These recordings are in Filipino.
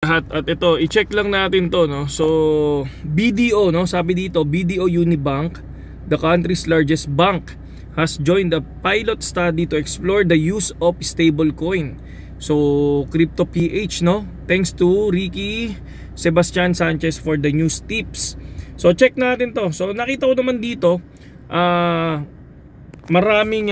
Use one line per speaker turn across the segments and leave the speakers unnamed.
At ito, i-check lang natin to, no. So BDO, no, sabi dito BDO Unibank, the country's largest bank, has joined a pilot study to explore the use of stablecoin. So Crypto PH, no, thanks to Ricky Sebastian Sanchez for the news tips. So check natin to. So nakita ko naman dito maraming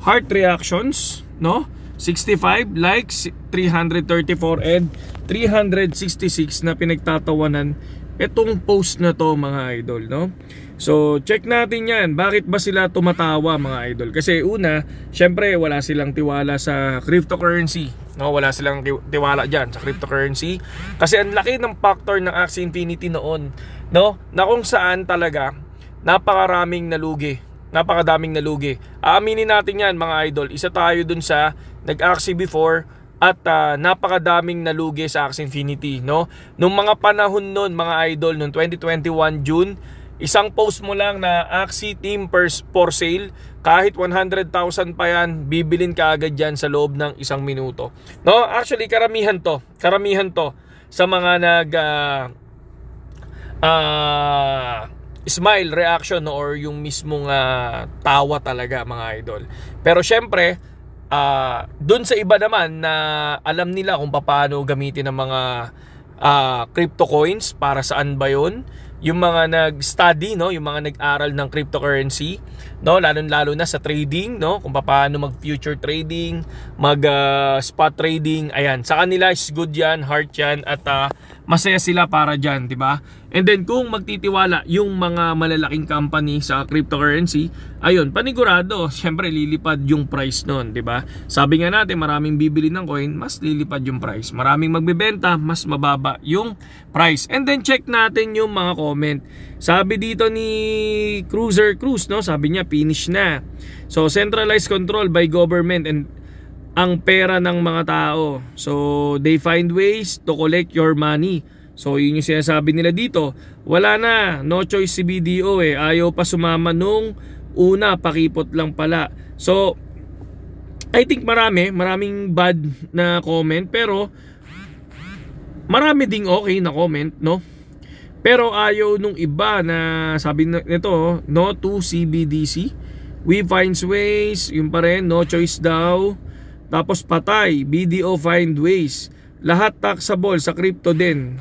heart reactions, no? 65 likes, 334 and 366 na pinagtatawanan itong post na to, mga idol, no? So check natin yan. Bakit ba sila tumatawa, mga idol? Kasi una, syempre wala silang tiwala sa cryptocurrency, no? Wala silang tiwala dyan sa cryptocurrency kasi ang laki ng factor ng Axie Infinity noon, no? Na kung saan talaga napakaraming nalugi, napakadaming nalugi. Aaminin natin yan, mga idol. Isa tayo dun sa nag-Axie before at napakadaming nalugi sa Axie Infinity, no? Nung mga panahon nun, mga idol, nung 2021 June, isang post mo lang na Axie team for sale, kahit 100,000 pa yan, bibilin ka agad dyan sa loob ng isang minuto, no? Actually, karamihan to sa mga smile reaction, no? Or yung mismong tawa talaga, mga idol. Pero syempre, dun sa iba naman na alam nila kung paano gamitin ang mga crypto coins, para saan ba yun, yung mga nag-study, no, yung mga nag-aral ng cryptocurrency, no, lalo na sa trading, no, kung paano mag-future trading, mag-spot trading, ayan, sa kanila is good yan, heart yan, at masaya sila para dyan, di ba? And then kung magtitiwala yung mga malalaking company sa cryptocurrency, ayun, panigurado, syempre lilipad yung price nun, di ba? Sabi nga natin, maraming bibili ng coin, mas lilipad yung price. Maraming magbebenta, mas mababa yung price. And then check natin yung mga comment. Sabi dito ni Cruiser Cruz, no, sabi niya finish na. So centralized control by government and ang pera ng mga tao. So they find ways to collect your money. So yun yung sinasabi nila dito. Wala na, no choice si BDO eh. Ayaw pa sumama nung una, pakipot lang pala. So I think maraming bad na comment, pero marami ding okay na comment, no? Pero ayaw nung iba na sabi nito, no to CBDC. We finds ways, yung pa rin, no choice daw. Tapos patay, BDO find ways. Lahat taxable sa crypto din.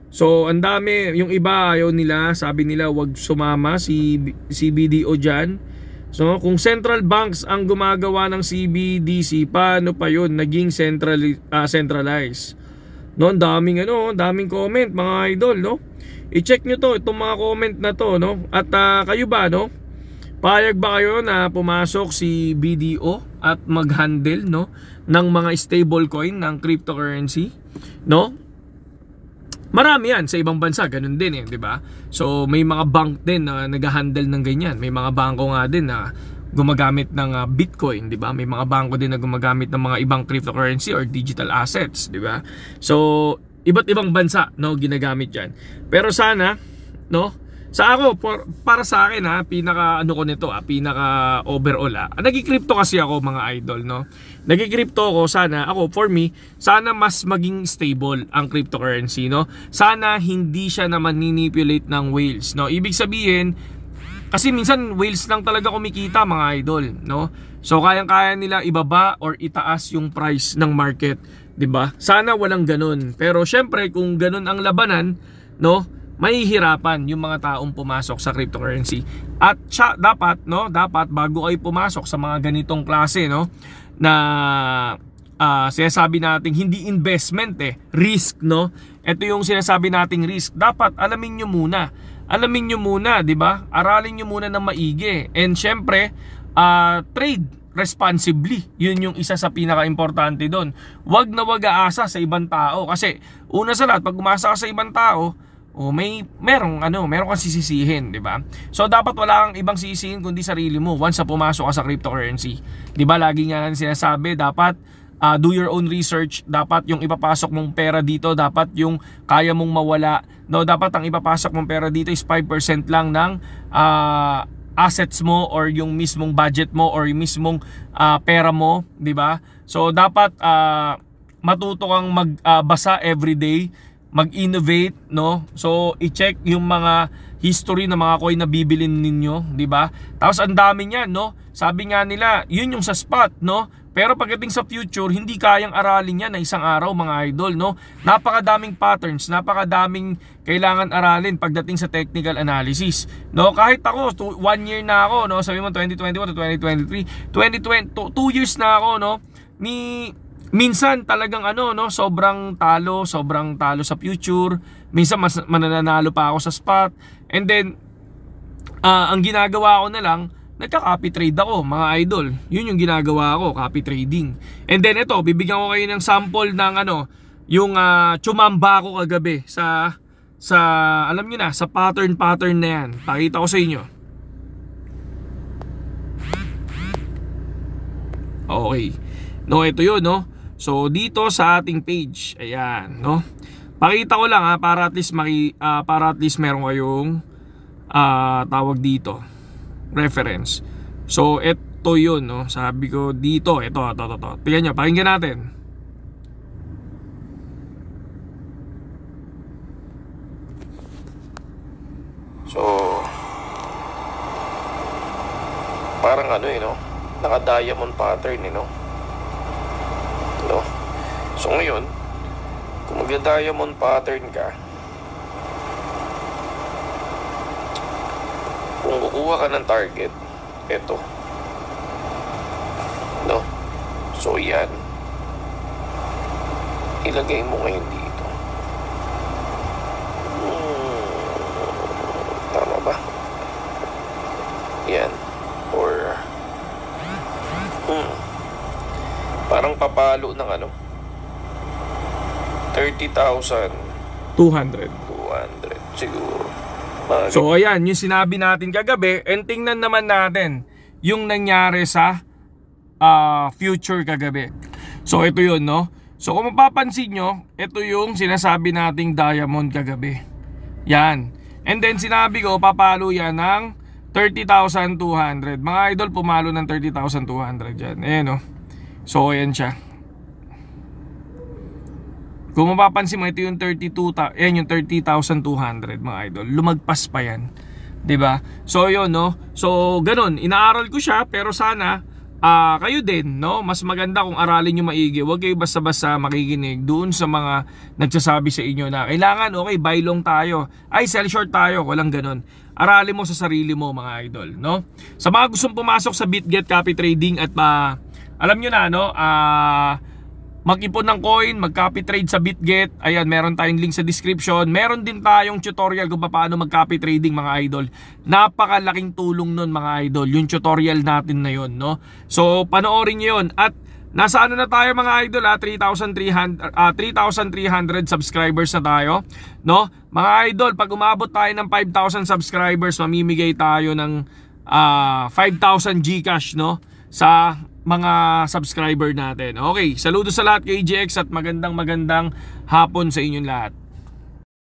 So ang dami, yung iba ayaw nila, sabi nila wag sumama si BDO dyan. So kung central banks ang gumagawa ng CBDC, paano pa yun naging centralized? No, daming comment, mga idol, no? I-check nyo to, itong mga comment na to, no? At kayo ba, no? Payag ba kayo na pumasok si BDO at mag-handle, no, ng mga stablecoin ng cryptocurrency, no? Marami yan sa ibang bansa, ganun din eh, di ba? So may mga bank din na nag-handle ng ganyan. May mga bangko nga din na gumagamit ng Bitcoin, di ba? May mga bangko din na gumagamit ng mga ibang cryptocurrency or digital assets, di ba? So iba't ibang bansa, no, ginagamit yan. Pero sana, no, para sa akin pinaka ano ko nito, pinaka overall nagki-crypto kasi ako, mga idol, no. Nagki-crypto ako, for me, sana mas maging stable ang cryptocurrency, no. Sana hindi siya na manipulate ng whales, no. Ibig sabihin, kasi minsan whales lang talaga kumikita, mga idol, no. So kayang-kaya nila ibaba or itaas yung price ng market, 'di ba? Sana walang ganun. Pero syempre kung ganun ang labanan, no, mahihirapan yung mga taong pumasok sa cryptocurrency. At dapat bago kayo pumasok sa mga ganitong klase, no, na sinasabi nating hindi investment risk, no. Ito yung sinasabi nating risk. Dapat alamin nyo muna, di ba? Aralin nyo muna ng maigi. And syempre, trade responsibly. Yun yung isa sa pinaka-importante doon. Wag na wag aasa sa ibang tao. Kasi una sa lahat, pag umasa ka sa ibang tao, meron kang sisisihin, di ba? So dapat wala kang ibang sisisihin kundi sarili mo once na pumasok ka sa cryptocurrency. Di ba lagi nga sinasabi, dapat do your own research. Dapat yung ipapasok mong pera dito, dapat yung kaya mong mawala, no, dapat ang ipapasok mong pera dito is 5% lang ng assets mo or yung mismong budget mo or yung mismong pera mo, di ba? So dapat matuto kang magbasa everyday, mag-innovate, no? So i-check yung mga history ng mga coin na bibilin ninyo, di ba? Tapos ang dami niyan, no? Sabi nga nila, yun yung sa spot, no? Pero pagdating sa future, hindi kayang aralin yan na isang araw, mga idol, no? Napakadaming patterns, napakadaming kailangan aralin pagdating sa technical analysis, no? Kahit ako, 1 year na ako, no? Sabi mo 2021 to 2023, 2 years na ako, no? Minsan talagang no, sobrang talo sa future. Minsan mas mananalo pa ako sa spot. And then ang ginagawa ko na lang, nagka-copy trade ako, mga idol. Yun yung ginagawa ko, copy trading. And then ito, bibigyan ko kayo ng sample ng yung chumamba ko kagabi sa alam niyo na, sa pattern na yan. Pakita ko sa inyo. Okay. No, ito yun, no. So dito sa ating page, ayan, no. Pakita ko lang para at least meron kayong tawag dito, reference. So ito yun, no. Sabi ko dito, ito. Tingnan nyo, pakinggan natin.
So parang no, naka-diamond pattern, no. No. So ngayon, kung mag-diamond pattern ka, kung kukuha ka ng target, eto, no. So yan, ilagay mo ngayon dito. Tama ba? Yan. Or parang papalo ng 30,200 siguro.
So ayan, yung sinabi natin kagabi. And tingnan naman natin yung nangyari sa future kagabi. So ito yun, no. So kung mapapansin nyo, ito yung sinasabi nating diamond kagabi. Yan. And then sinabi ko, papalo yan ng 30,200. Mga idol, pumalo ng 30,200 yan. Ayan, no. So ayan siya. Kung mapapansin mo, ito yung 30,200, mga idol. Lumagpas pa yan, 'di ba? So yun, no. So ganun, inaaral ko siya, pero sana kayo din, no, mas maganda kung aralin nyo maigi. Huwag kayo basta-basta makikinig doon sa mga nagsasabi sa inyo na kailangan, okay, buy long tayo, ay sell short tayo. Walang ganun. Aralin mo sa sarili mo, mga idol, no. Sa mga gustong pumasok sa BitGet Copy Trading at alam nyo na, no, mag-ipon ng coin, mag-copy trade sa BitGet. Ayan, meron tayong link sa description. Meron din tayong tutorial kung paano mag-copy trading, mga idol. Napakalaking tulong nun, mga idol, yung tutorial natin na yun, no. So panoorin nyo yun. At nasa na tayo, mga idol, 3,300 subscribers na tayo, no. Mga idol, pag umabot tayo ng 5,000 subscribers, mamimigay tayo ng 5,000 Gcash, no, sa mga subscriber natin. Okay, saludo sa lahat kay GX at magandang hapon sa inyong lahat.